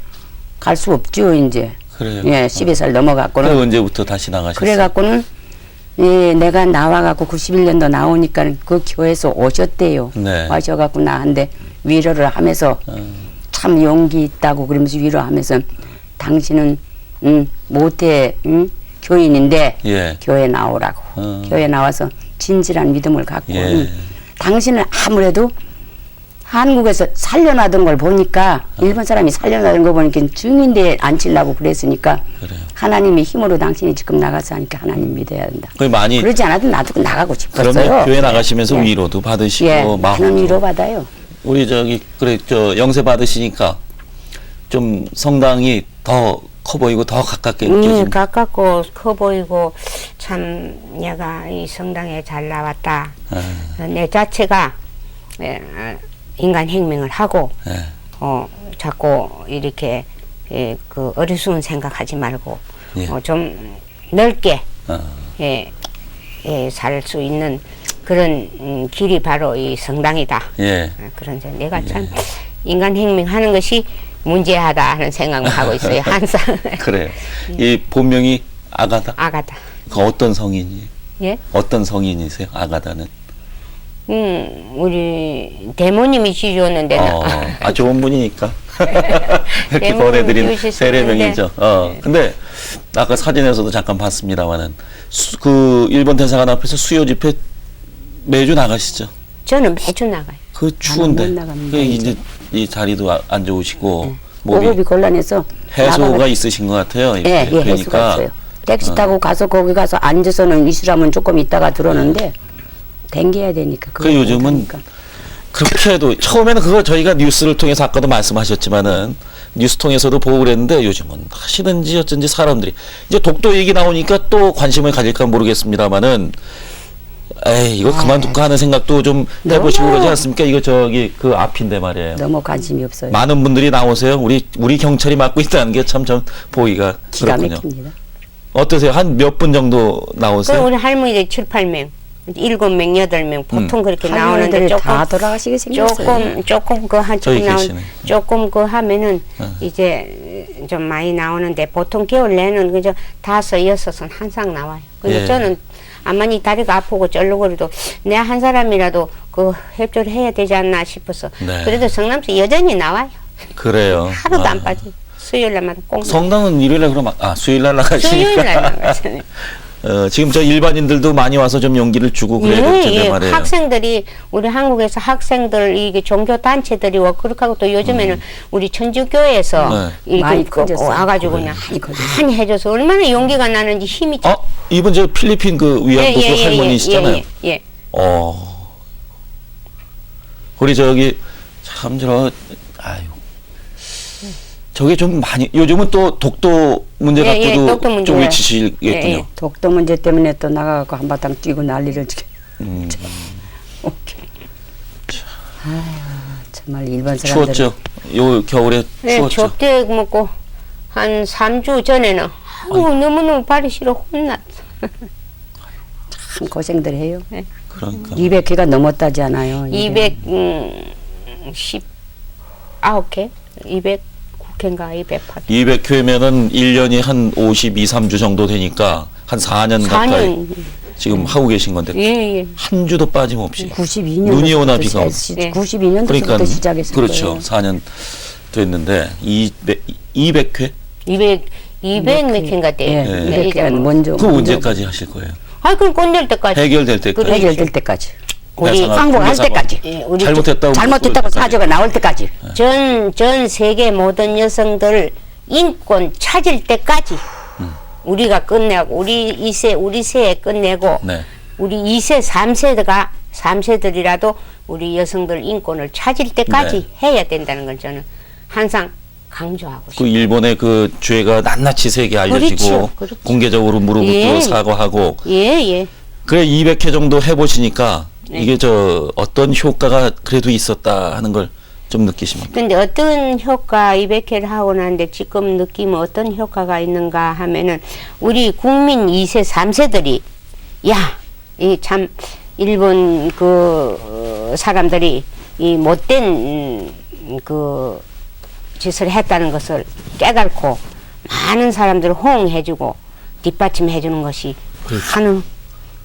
갈 수 없죠. 이제. 그래요. 예, 12살 넘어갔고는. 그럼 언제부터 다시 나가셨어요? 그래갖고는 예, 내가 나와갖고 91년도 나오니까 그 교회에서 오셨대요. 네. 와셔갖고 나한테 위로를 하면서 참 용기 있다고 그러면서 위로하면서 당신은 모태 교인인데 예. 교회 나오라고. 교회 나와서 진실한 믿음을 갖고 예. 당신은 아무래도 한국에서 살려놔둔 걸 보니까 일본 사람이 살려놔둔 거 보니까 증인대에 앉히려고 그랬으니까 그래요. 하나님의 힘으로 당신이 지금 나가서 하니까 하나님 믿어야 된다. 거의 많이 그러지 않아도 나도 나가고 싶었어요. 그러면 교회 나가시면서 예. 위로도 받으시고 예, 마음 많은 위로 받아요. 우리 저기 그래 저 영세 받으시니까 좀 성당이 더 커 보이고 더 가깝게 느껴집니다. 가깝고 커 보이고 참 내가 이 성당에 잘 나왔다. 내 자체가 인간 혁명을 하고 예. 자꾸 이렇게 그 어리석은 생각하지 말고 예. 좀 넓게 살 수 있는 그런 길이 바로 이 성당이다. 예. 그런 내가 참 인간 혁명하는 것이 문제하다 하는 생각을 하고 있어요. 항상. 그래요. 이 본명이 아가다. 아가다. 그 어떤 성인이? 예? 어떤 성인이세요? 아가다는? 우리 대모님이 지었는데 좋은 분이니까 이렇게 대모님 보내드린 지으셨는데. 세례명이죠. 근데 아까 사진에서도 잠깐 봤습니다만은 그 일본 대사관 앞에서 수요 집회 매주 나가시죠? 저는 매주 나가요. 그 추운데 못 나갑니다, 그 이제 이 자리도 안 좋으시고 몸이 호흡이 곤란해서 해소가 있으신 것 같아요. 이렇게. 예, 해소가 그러니까 있어요. 택시 타고 가서 거기 가서 앉아서는 이슬하면 조금 있다가 들어오는데 댕겨야 되니까. 그 요즘은 못하니까. 그렇게 해도 처음에는 그거 저희가 뉴스를 통해서 아까도 말씀하셨지만은 뉴스 통해서도 보고 그랬는데 요즘은 하시든지 어쩐지 사람들이 이제 독도 얘기 나오니까 또 관심을 가질까 모르겠습니다만은 에이 이거 그만둘까 하는 생각도 좀 해보시고 그러지 않습니까? 이거 저기 그 앞인데 말이에요. 너무 관심이 없어요. 많은 분들이 나오세요. 우리 경찰이 맡고 있다는 게 참 보기가 기가 그렇군요. 막힙니다. 어떠세요? 한 몇 분 정도 나오세요? 우리 할머니들 7, 8명, 7명, 8명 보통 그렇게 나오는데 할머니들이 조금 다 돌아가시게 생겼어요. 조금 그 한 저기 조금 계시네. 조금 그 하면은 이제 좀 많이 나오는데 보통 겨울 내는 그저 5, 6은 항상 나와요. 근데 예. 저는 아마니 다리가 아프고 쩔르거리도 내 한 사람이라도 그 협조를 해야 되지 않나 싶어서 네. 그래도 성남시 여전히 나와요. 그래요. 하루도 안 빠져. 수요일 날마다 꼭. 성당은 일요일날 그럼 수요일 날 수요일 날 나가시니까 나가잖아요. 지금 저 일반인들도 많이 와서 좀 용기를 주고 그래야 될 텐데 말이에요. 학생들이 우리 한국에서 학생들 이게 종교 단체들이 와 그렇게 하고 또 요즘에는 우리 천주교에서 많이 이렇게 커졌어요. 와가지고 그냥 많이 커졌어요. 많이 해줘서 얼마나 용기가 나는지 힘이 이분 저 필리핀 그 위안부 그 할머니시잖아요. 예. 우리 저기 참 저게 좀 많이 요즘은 또 독도 문제 갖고도 독도 문제. 좀 외치시겠군요. 독도 문제 때문에 또 나가고 한바탕 뛰고 난리를 치게. 아유, 정말 일본 사람들. 추웠죠. 요 겨울에 추웠죠. 접대 먹고 한 3주 전에는 너무너무 발이 싫어 혼났어. 참 고생들 해요. 그러니까 200회가 넘었다지 않아요. 219개? 209개인가 208개. 200회면은 1년이 한 52, 3주 정도 되니까 한 4년 가까이 지금 하고 계신 건데 예. 한 주도 빠짐없이 92년도부터 눈이 오나 비가 오나. 92년도부터 그러니까 시작했어요. 그렇죠. 4년 됐는데 200회? 200 몇 개인가 돼요. 예, 200회는 먼저. 그 언제까지 하실 거예요? 그럼 끝낼 때까지. 해결될 때까지. 해결될 때까지. 우리 항복할 때까지. 우리 잘못했다고 사죄가 나올 때까지. 전 세계 모든 여성들 인권 찾을 때까지 우리가 끝내고 우리 2세 우리 세에 끝내고 네. 우리 2세 3세들이라도 우리 여성들 인권을 찾을 때까지 해야 된다는 걸 저는 항상 강조하고 그 싶어요. 일본의 그 죄가 낱낱이 세계 알려지고 그렇죠, 그렇죠. 공개적으로 무릎 꿇고 예. 사과하고 예. 그래 200회 정도 해보시니까 네. 이게 저 어떤 효과가 그래도 있었다 하는 걸 좀 느끼십니까? 근데 어떤 효과 200회를 하고 나는데 지금 느끼면 어떤 효과가 있는가 하면은 우리 국민 2세 3세들이 야, 이 참 일본 사람들이 이 못된 그 짓을 했다는 것을 깨닫고 많은 사람들을 호응해주고 뒷받침해주는 것이 하는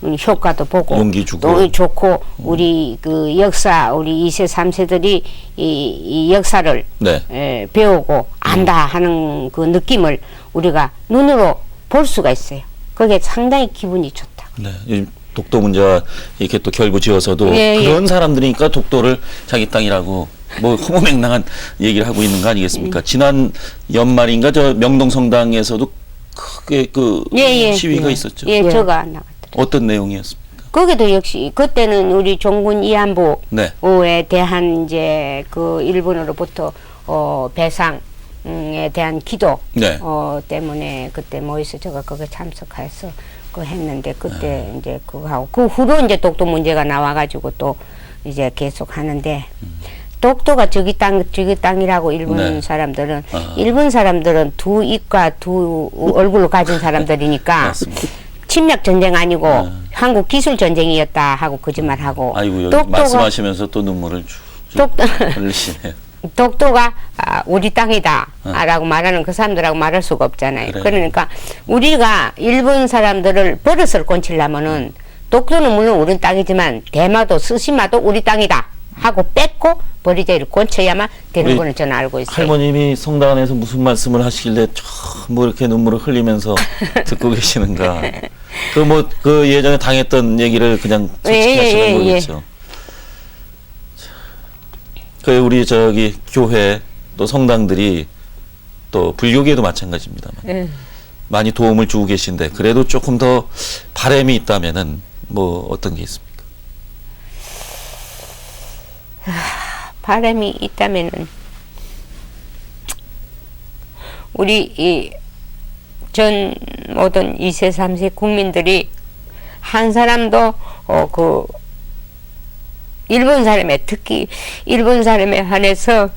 효과도 보고 용기 주고. 또 좋고 우리 그 역사 우리 2세 3세들이 이 역사를 네. 배우고 안다 하는 그 느낌을 우리가 눈으로 볼 수가 있어요. 그게 상당히 기분이 좋다. 네. 요즘 독도 문제와 이렇게 또 결부지어서도 예, 예. 그런 사람들이니까 독도를 자기 땅이라고 뭐 허무맹랑한 얘기를 하고 있는 거 아니겠습니까? 지난 연말인가 저 명동성당에서도 크게 그 시위가 있었죠. 예, 저가 나갔더라고요. 어떤 내용이었습니까? 거기도 역시 그때는 우리 종군 위안부에 네. 대한 이제 그 일본으로부터 배상에 대한 기도 네. 때문에 그때 모여서 제가 거기 참석해서 그 했는데 그때 이제 그거 하고 그 후로 이제 독도 문제가 나와가지고 또 이제 계속 하는데 독도가 저기 땅이라고 일본 네. 사람들은 일본 사람들은 두 입과 두 얼굴을 가진 사람들이니까 맞습니다. 침략 전쟁 아니고 한국 기술 전쟁이었다 하고 거짓말하고 아이고 여기 말씀하시면서 또 눈물을 흘리시네요. 독도가 우리 땅이다라고 말하는 그 사람들하고 말할 수가 없잖아요. 그래요. 그러니까 우리가 일본 사람들을 버릇을 꼰치려면은 독도는 물론 우리 땅이지만 대마도 스시마도 우리 땅이다 하고 뺏고 버리자를 꼰쳐야만 되는 거는 저는 알고 있어요. 할머님이 성당 안에서 무슨 말씀을 하시길래 뭐 이렇게 눈물을 흘리면서 듣고 계시는가. 그 예전에 당했던 얘기를 그냥 솔직히 하시는 거겠죠. 그 우리 저기 교회 또 성당들이 또 불교계도 마찬가지입니다만 많이 도움을 주고 계신데 그래도 조금 더 바람이 있다면은 뭐 어떤 게 있습니까? 바람이 있다면은 우리 이 전 모든 2세 3세 국민들이 한 사람도 그 일본 사람에 특히 일본 사람에 한해서는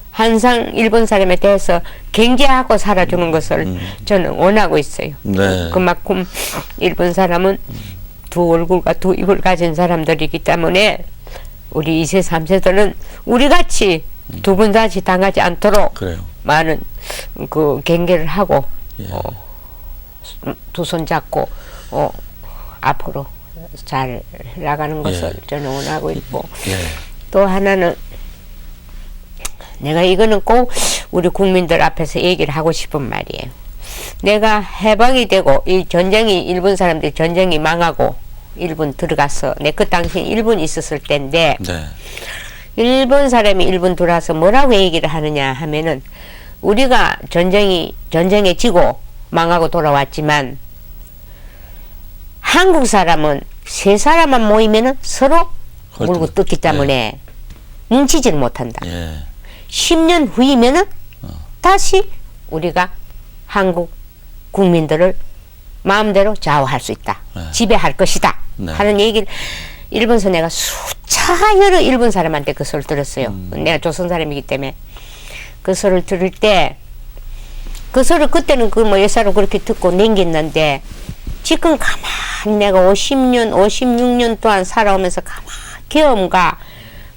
항상 일본 사람에 대해서 경계하고 살아주는 것을 저는 원하고 있어요. 네. 그만큼 일본 사람은 두 얼굴과 두 입을 가진 사람들이기 때문에 우리 2세 3세들은 우리같이 두 번 다시 당하지 않도록 그래요. 많은 그 경계를 하고 예. 두 손 잡고 앞으로 잘 나가는 것을 저는 원하고 있고 예. 또 하나는 내가 이거는 꼭 우리 국민들 앞에서 얘기를 하고 싶은 말이에요. 내가 해방이 되고 이 전쟁이 일본 사람들이 전쟁이 망하고 일본 들어가서 내 그 당시에 일본 있었을 때인데 네. 일본 사람이 일본 들어와서 뭐라고 얘기를 하느냐 하면은 우리가 전쟁에 지고 망하고 돌아왔지만 한국 사람은 세 사람만 모이면은 서로 물고 뜯기 때문에 뭉치질 못한다. 예. 10년 후이면은 다시 우리가 한국 국민들을 마음대로 좌우할 수 있다. 지배할 것이다. 네. 하는 얘기를 일본서 내가 수차여러 일본 사람한테 그 소리를 들었어요. 내가 조선 사람이기 때문에 그 소리를 들을 때 그 소리를 그때는 그 뭐 예사로 그렇게 듣고 남겼는데 지금 가만히 내가 50년, 56년 동안 살아오면서 가만히 경험과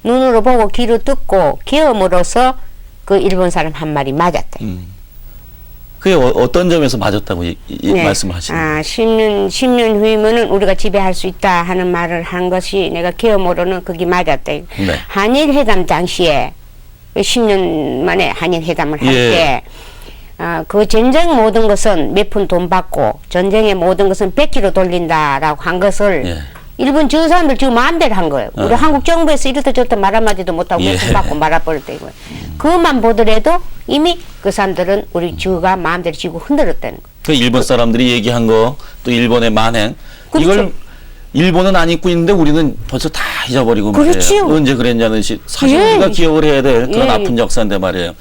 눈으로 보고 귀로 듣고 경험으로서 그 일본 사람 한 말이 맞았다. 그게 어떤 점에서 맞았다고 말씀을 하시는 거예요? 10년 후이면은 우리가 지배할 수 있다 하는 말을 한 것이 내가 경험으로는 그게 맞았다. 네. 한일 회담 당시에 10년 만에 한일 회담을 할 때 그 전쟁 모든 것은 몇 푼 돈 받고 전쟁의 모든 것은 100km 돌린다라고 한 것을 일본 저 사람들 지금 마음대로 한 거예요. 우리 한국 정부에서 이렇다 저렇다 말 한마디도 못하고 몇 푼 받고 말아버렸다 이거예요. 그것만 보더라도 이미 그 사람들은 우리 주가 마음대로 지고 흔들었다는 거예요. 그 일본 사람들이 얘기한 거 또 일본의 만행 그렇죠. 이걸 일본은 안 잊고 있는데 우리는 벌써 다 잊어버리고 그렇지요. 말이에요. 언제 그랬냐는 사실 예. 우리가 기억을 해야 될 그런 예. 아픈 역사인데 말이에요.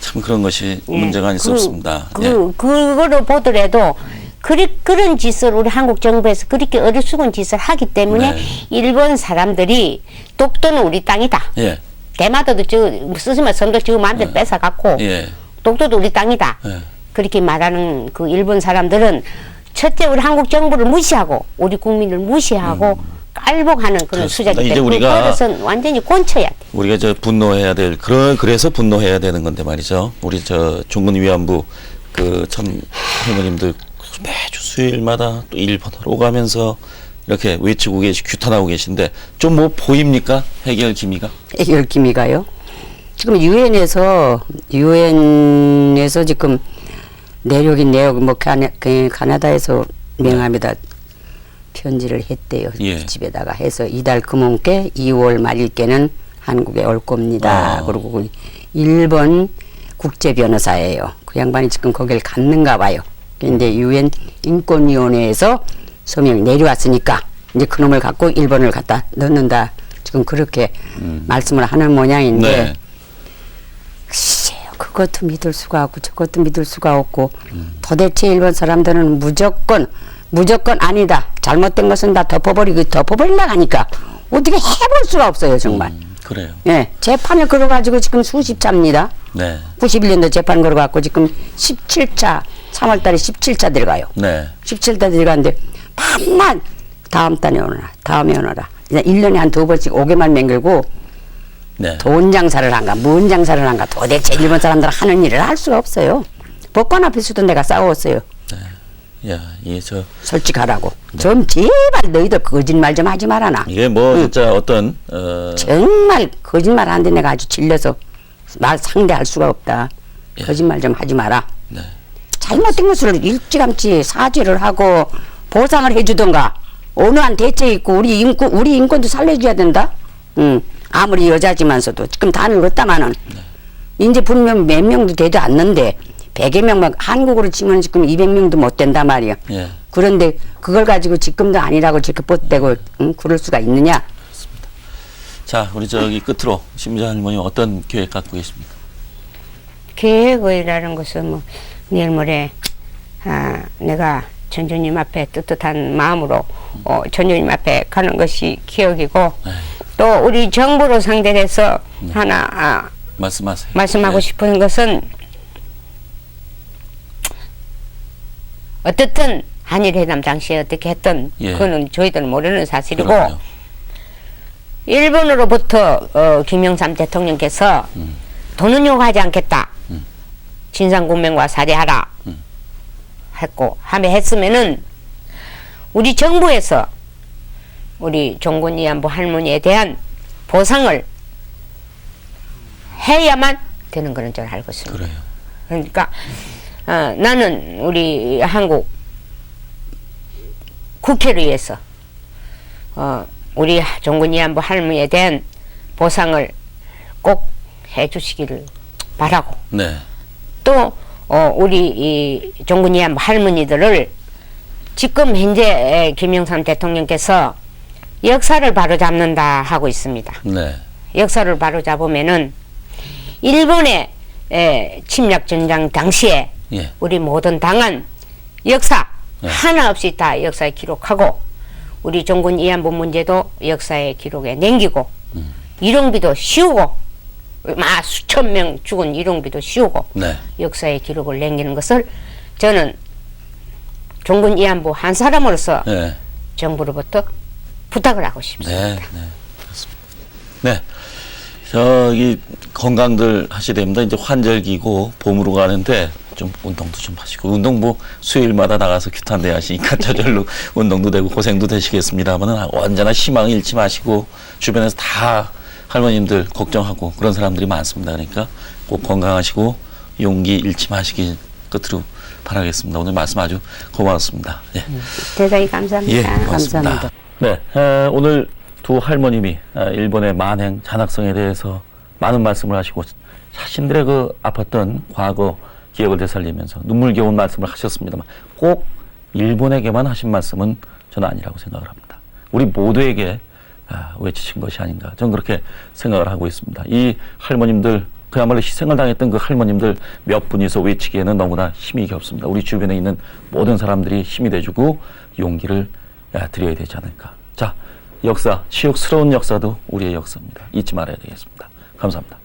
참 그런 것이 문제가 아닐 수 없습니다. 예. 그거를 보더라도 그런 짓을 우리 한국 정부에서 그렇게 어리숙은 짓을 하기 때문에 네. 일본 사람들이 독도는 우리 땅이다. 예. 대마도도 쓰시면 섬도 지금 마음대로 뺏어갖고 예. 독도도 우리 땅이다. 예. 그렇게 말하는 그 일본 사람들은 첫째 우리 한국 정부를 무시하고 우리 국민을 무시하고 깔복하는 그런 그렇습니다. 수작이 이제 때문에 우리가 그것은 완전히 곤쳐야 돼. 우리가 분노해야 될 그래서 분노해야 되는 건데 말이죠. 우리 종군 위안부 참 할머님들 매주 수요일마다 또 일본으로 가면서 이렇게 외치고 규탄하고 계신데 좀 뭐 보입니까? 해결 기미가? 해결 기미가요? 지금 유엔에서 지금 내려오긴 뭐 카나다에서 명함에다 편지를 했대요. 예. 집에다가 해서 이달 금온께 2월 말일께는 한국에 올 겁니다. 그리고 그 일본 국제 변호사예요. 그 양반이 지금 거길 갔는가 봐요. 근데 유엔 인권위원회에서 서명이 내려왔으니까 이제 그놈을 갖고 일본을 갖다 넣는다. 지금 그렇게 말씀을 하는 모양인데 네. 글쎄요. 그것도 믿을 수가 없고 저것도 믿을 수가 없고 도대체 일본 사람들은 무조건 아니다. 잘못된 것은 다 덮어버리려고 하니까 어떻게 해볼 수가 없어요. 정말. 그래요. 예, 재판을 걸어가지고 지금 수십 차입니다. 네. 91년도 재판 걸어갖고 지금 17차, 3월달에 17차 들어가요. 네. 17차 들어가는데 밤낮 다음 달에 오너라, 다음에 오너라. 1년에 한 2번씩 오게만 맹글고 네. 돈 장사를 한가, 뭔 장사를 한가. 도대체 일본 사람들은 하는 일을 할 수가 없어요. 법관 앞에서도 내가 싸웠어요. 야, 솔직하라고. 좀 제발 너희들 거짓말 좀 하지 말아나. 이게 뭐 진짜 어떤 정말 거짓말 하는데 내가 아주 질려서 말 상대할 수가 없다. 예. 거짓말 좀 하지 마라. 네. 잘못된 것을 일찌감치 사죄를 하고 보상을 해주던가. 어느 한 대책 있고 우리 인권도 살려줘야 된다. 아무리 여자지만서도 지금 다 늙었다마는 이제 분명 몇 명도 되지 않는데 100여 명만 한국으로 치면 지금 200명도 못 된다 말이야. 예. 그런데 그걸 가지고 지금도 아니라고 저렇게 뻗대고 그럴 수가 있느냐? 자, 우리 끝으로 심자 할머니 어떤 계획 갖고 계십니까? 계획이라는 것은 뭐 내일 모레 내가 전주님 앞에 뜨뜻한 마음으로 전주님 앞에 가는 것이 기억이고 또 우리 정부로 상대해서 하나 말씀하세요. 말씀하고 예. 싶은 것은 어떻든 한일회담 당시에 어떻게 했던 예. 그거는 저희들은 모르는 사실이고 그럼요. 일본으로부터 김영삼 대통령께서 돈은 요구하지 않겠다. 진상규명과 사죄하라 했고 했으면은 우리 정부에서 우리 종군 위안부 할머니에 대한 보상을 해야만 되는 그런 줄 알고 있습니다. 그래요. 그러니까 나는 우리 한국 국회를 위해서 우리 종군 위안부 할머니에 대한 보상을 꼭 해주시기를 바라고 네. 또 우리 이 종군 위안부 할머니들을 지금 현재 김영삼 대통령께서 역사를 바로잡는다 하고 있습니다. 네. 역사를 바로잡으면은 일본의 침략 전쟁 당시에 예. 우리 모든 당한 역사 네. 하나 없이 다 역사에 기록하고 우리 종군 위안부 문제도 역사의 기록에 남기고 일용비도 씌우고 수천 명 죽은 일용비도 씌우고 네. 역사의 기록을 남기는 것을 저는 종군 위안부 한 사람으로서 네. 정부로부터 부탁을 하고 싶습니다. 네. 네. 그렇습니다. 네. 저기 건강들 하셔야 됩니다. 이제 환절기고 봄으로 가는데 좀 운동도 좀 하시고 운동 뭐 수요일마다 나가서 규탄대 하시니까 저절로 운동도 되고 고생도 되시겠습니다만은 언제나 희망을 잃지 마시고 주변에서 다 할머님들 걱정하고 그런 사람들이 많습니다. 그러니까 꼭 건강하시고 용기 잃지 마시길 끝으로 바라겠습니다. 오늘 말씀 아주 고맙습니다. 예. 대단히 감사합니다. 예, 고맙습니다. 감사합니다. 네, 오늘 두 할머님이 일본의 만행 잔악성에 대해서 많은 말씀을 하시고 자신들의 아팠던 과거 기억을 되살리면서 눈물겨운 말씀을 하셨습니다만 꼭 일본에게만 하신 말씀은 저는 아니라고 생각을 합니다. 우리 모두에게 외치신 것이 아닌가, 저는 그렇게 생각을 하고 있습니다. 이 할머님들, 그야말로 희생을 당했던 그 할머님들 몇 분이서 외치기에는 너무나 힘이 겹습니다. 우리 주변에 있는 모든 사람들이 힘이 돼주고 용기를 드려야 되지 않을까. 자, 역사, 치욕스러운 역사도 우리의 역사입니다. 잊지 말아야 되겠습니다. 감사합니다.